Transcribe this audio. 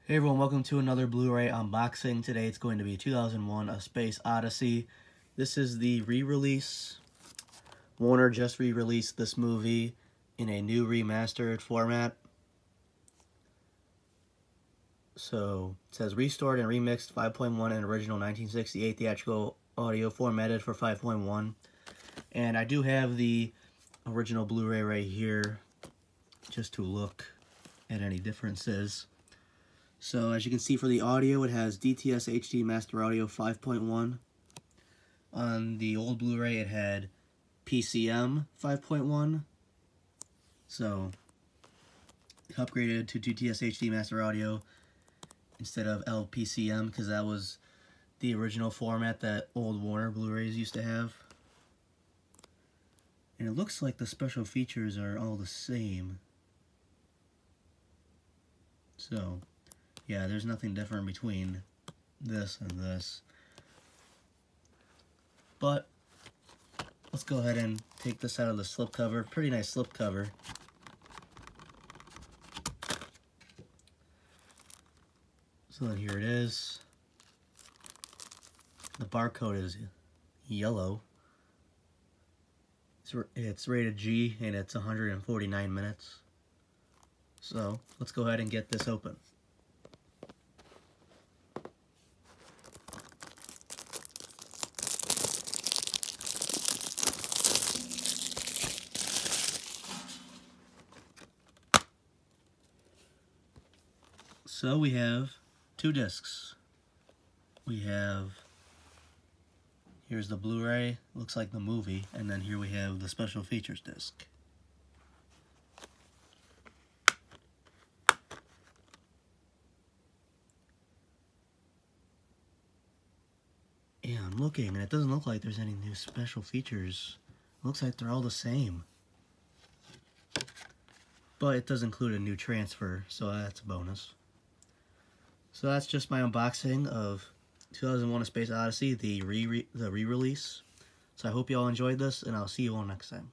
Hey everyone, welcome to another Blu-ray unboxing. Today it's going to be 2001 A Space Odyssey. This is the re-release. Warner just re-released this movie in a new remastered format. So it says restored and remixed 5.1 and original 1968 theatrical audio formatted for 5.1. And I do have the original Blu-ray right here just to look at any differences. So as you can see for the audio, it has DTS HD Master Audio 5.1. On the old Blu-ray, it had PCM 5.1. So it upgraded to DTS HD Master Audio instead of LPCM because that was the original format that old Warner Blu-rays used to have. And it looks like the special features are all the same. So yeah, there's nothing different between this and this. But let's go ahead and take this out of the slipcover. Pretty nice slipcover. So then here it is. The barcode is yellow. It's rated G and it's 149 minutes. So let's go ahead and get this open. So we have two discs. Here's the Blu-ray, looks like the movie, and then here we have the special features disc. Yeah, I'm looking, and it doesn't look like there's any new special features. It looks like they're all the same. But it does include a new transfer, so that's a bonus. So that's just my unboxing of 2001 A Space Odyssey, the re-release. So I hope you all enjoyed this, and I'll see you all next time.